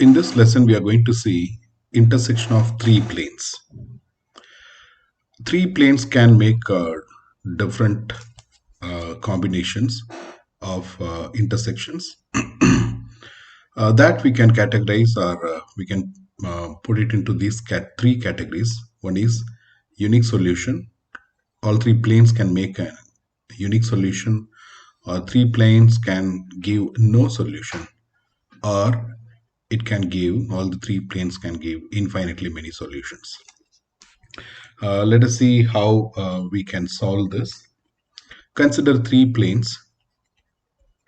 In this lesson, we are going to see intersection of three planes. Three planes can make different combinations of intersections that we can categorize, or we can put it into these three categories. One is unique solution. All three planes can make a unique solution, or three planes can give no solution, or it can give, all the three planes can give infinitely many solutions. Let us see how we can solve this. Consider three planes.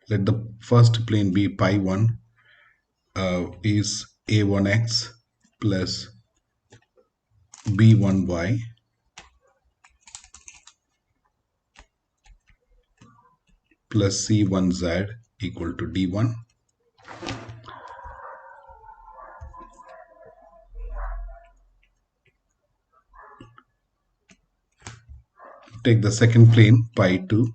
Let the first plane be pi 1 is a1x plus b1y plus c1z equal to d1. Take the second plane pi 2.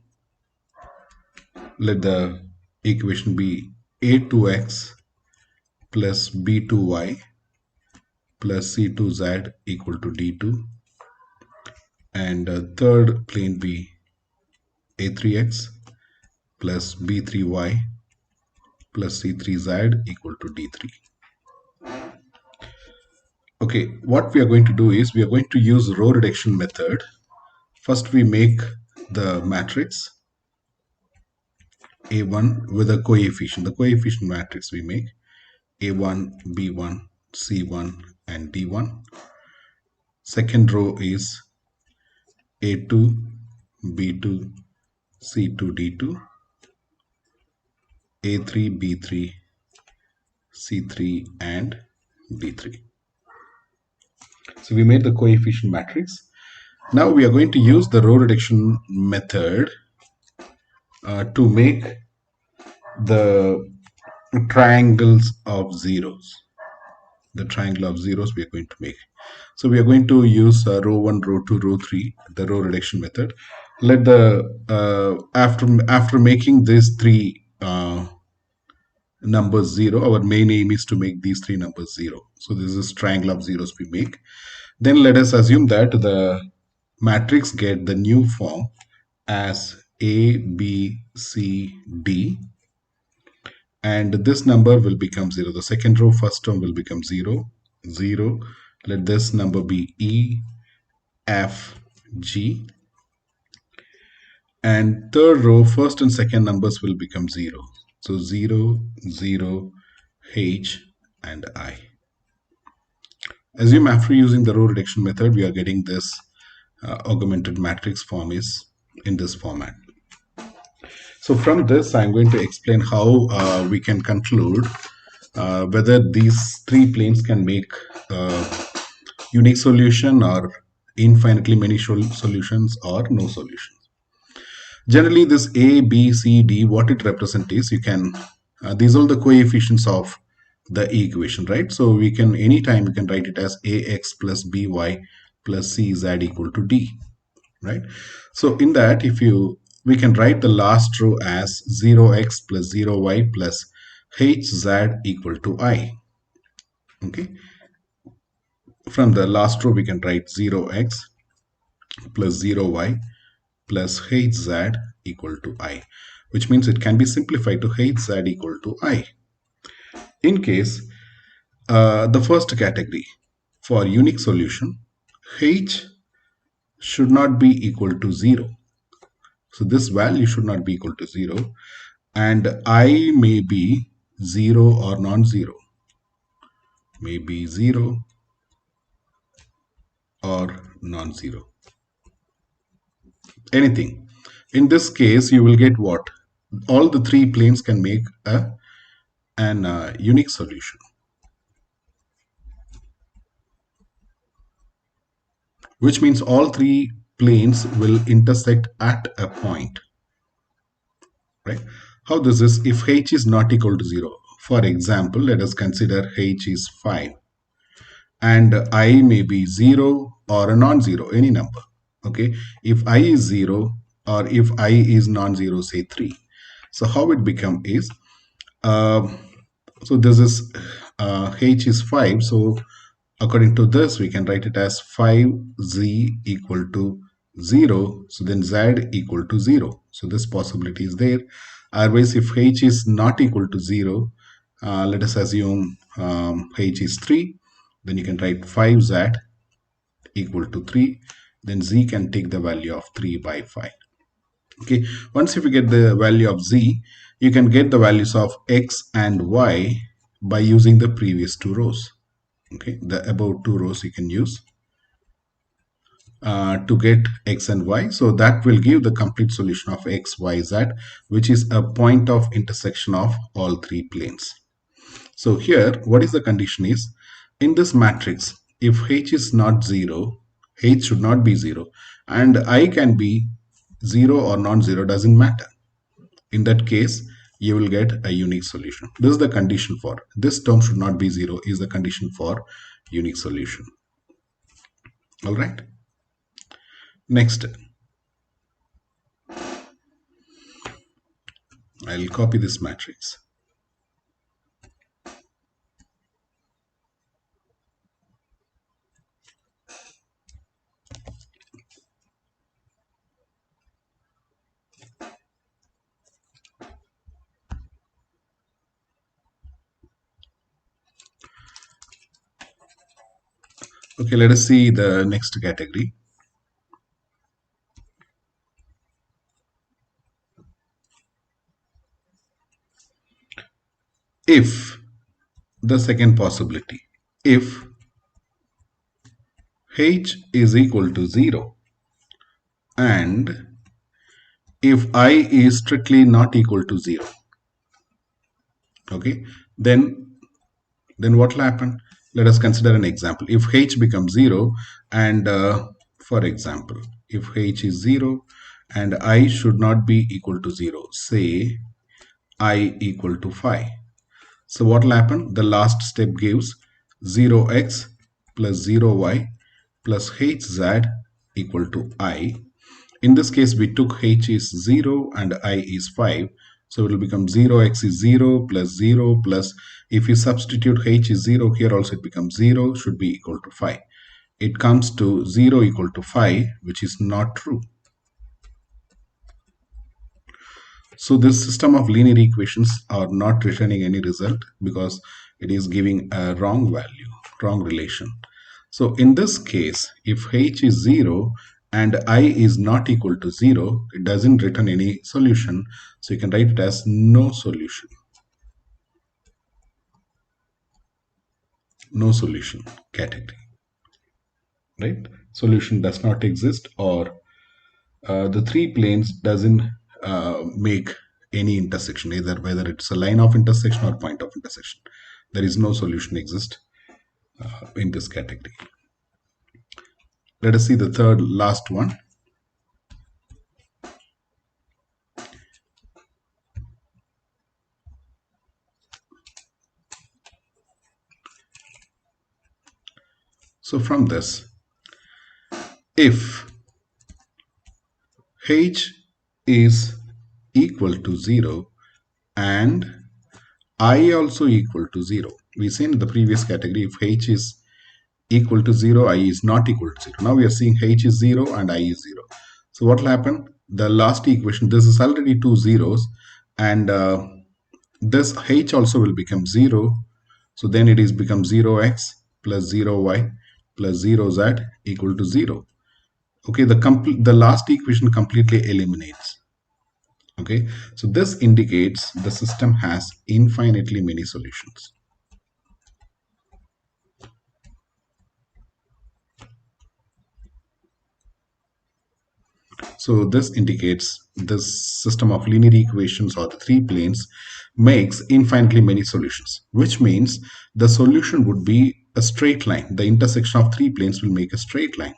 Let the equation be a2x plus b2y plus c2z equal to d2, and third plane be a3x plus b3y plus c3z equal to d3. Okay, what we are going to do is we are going to use row reduction method. First we make the matrix A1 with a coefficient. The coefficient matrix we make A1, B1, C1 and D1. Second row is A2, B2, C2, D2, A3, B3, C3 and D3. So we made the coefficient matrix. Now we are going to use the row reduction method to make the triangles of zeros. The triangle of zeros we are going to make. So we are going to use row 1, row 2, row 3, the row reduction method. Let the after making these three numbers 0, our main aim is to make these three numbers 0. So this is triangle of zeros we make. Then let us assume that the matrix get the new form as A, B, C, D, and this number will become 0. The second row, first term will become 0, 0. Let this number be E, F, G, and third row, first and second numbers will become 0. So 0, 0, H and I. Assume after using the row reduction method, we are getting this augmented matrix form is in this format. So from this, I'm going to explain how we can conclude whether these three planes can make unique solution or infinitely many solutions or no solutions. Generally, this A, B, C, D, what it represents is you can, these are the coefficients of the equation, right? So we can, anytime you can write it as AX plus BY plus CZ equal to D, right? So in that, we can write the last row as 0x plus 0y plus HZ equal to I. Okay. From the last row, we can write 0x plus 0y plus HZ equal to I, which means it can be simplified to HZ equal to I. In case the first category, for unique solution, H should not be equal to 0. So this value should not be equal to 0, and I may be 0 or non-zero, maybe 0 or non-zero, anything. In this case, you will get what? All the three planes can make an unique solution, which means all three planes will intersect at a point, right? How this is, if H is not equal to 0, for example, let us consider H is 5 and I may be 0 or a non-zero, any number. Okay, if I is 0 or if I is non-zero, say 3. So how it become is, so this is h is 5, so according to this, we can write it as 5z equal to 0. So then z equal to 0. So this possibility is there. Otherwise, if h is not equal to 0, let us assume h is 3. Then you can write 5z equal to 3. Then z can take the value of 3 by 5. Okay, once if you get the value of z, you can get the values of x and y by using the previous two rows. Okay, the above two rows you can use to get x and y. So that will give the complete solution of x, y, z, which is a point of intersection of all three planes. So here, what is the condition is, in this matrix, if h is not 0, h should not be 0, and I can be 0 or non-zero, doesn't matter. In that case, you will get a unique solution. This is the condition for this term should not be 0 is the condition for unique solution. All right. Next, I'll copy this matrix. Okay, let us see the next category. If the second possibility, if h is equal to 0 and if I is strictly not equal to 0, okay, then what will happen? Let us consider an example. If h becomes 0 and for example, if h is 0 and I should not be equal to 0, say I equal to 5. So what will happen? The last step gives 0x plus 0y plus hz equal to I. In this case, we took h is 0 and I is 5. So it will become 0x is 0 plus 0 plus, if you substitute h is 0, here also it becomes 0, should be equal to 5. It comes to 0 equal to 5, which is not true. So this system of linear equations are not returning any result because it is giving a wrong value, wrong relation. So in this case, if h is 0 and I is not equal to 0, it doesn't return any solution. So you can write it as no solution. No solution category. Right? Solution does not exist, or the three planes doesn't make any intersection, either whether it's a line of intersection or point of intersection. There is no solution exist in this category. Let us see the third last one. So from this, if h is equal to 0 and I also equal to 0. We seen in the previous category, if h is equal to 0, I is not equal to 0. Now we are seeing h is 0 and I is 0. So what will happen? The last equation, this is already two zeros, and this h also will become 0. So then it is become 0x plus 0y plus 0z equal to 0. Okay, the last equation completely eliminates. Okay, so this indicates the system has infinitely many solutions. So this indicates this system of linear equations, or the three planes, makes infinitely many solutions, which means the solution would be a straight line. The intersection of three planes will make a straight line.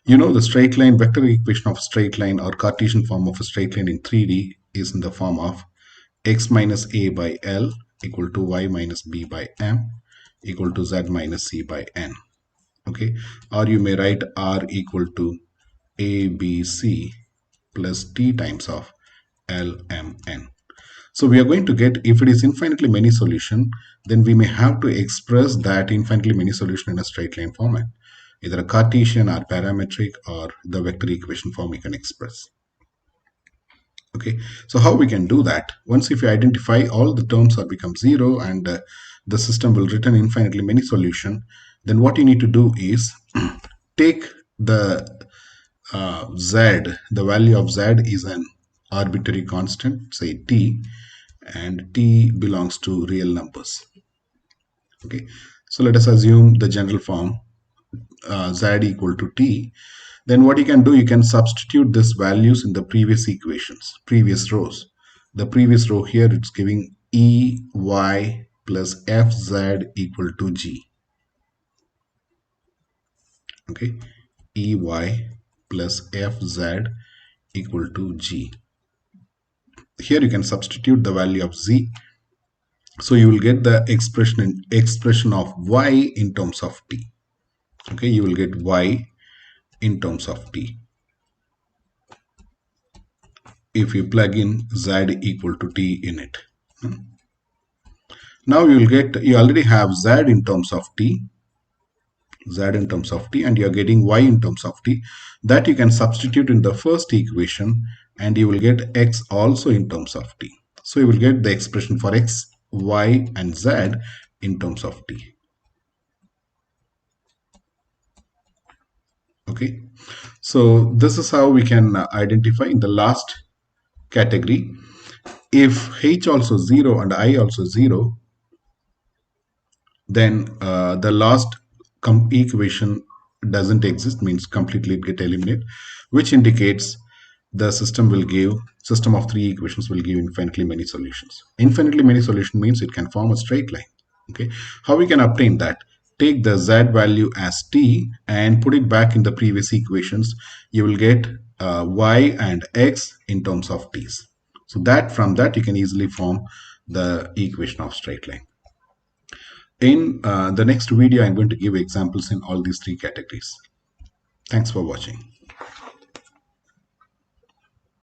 You know, the straight line vector equation of straight line, or Cartesian form of a straight line in 3D, is in the form of x minus a by L equal to y minus b by m equal to z minus c by n. Okay, or you may write r equal to a b c plus t times of L m n. So we are going to get, if it is infinitely many solution, then we may have to express that infinitely many solution in a straight line format, either a Cartesian or parametric or the vector equation form we can express. Okay, so how we can do that? Once if you identify all the terms are become zero and the system will return infinitely many solution, then what you need to do is take the z, the value of z is an arbitrary constant, say t, and t belongs to real numbers. Okay, so let us assume the general form z equal to t. Then what you can do, you can substitute these values in the previous equations, previous rows. The previous row here, it's giving e y plus fz equal to g. Okay, e y plus fz equal to g. Here you can substitute the value of z. So you will get the expression of y in terms of t. Okay, you will get y in terms of t. If you plug in z equal to t in it. Now you will get, you already have z in terms of t, z in terms of t, and you are getting y in terms of t. That you can substitute in the first equation and you will get x also in terms of t. So you will get the expression for x, y and z in terms of t. Okay, so this is how we can identify in the last category. If h also 0 and I also 0, then the last equation doesn't exist, means completely get eliminated, which indicates the system of three equations will give infinitely many solutions. Infinitely many solution means it can form a straight line. Okay, how we can obtain that? Take the z value as t and put it back in the previous equations. You will get y and x in terms of t's. So that from that you can easily form the equation of straight line. In the next video, I'm going to give examples in all these three categories. Thanks for watching.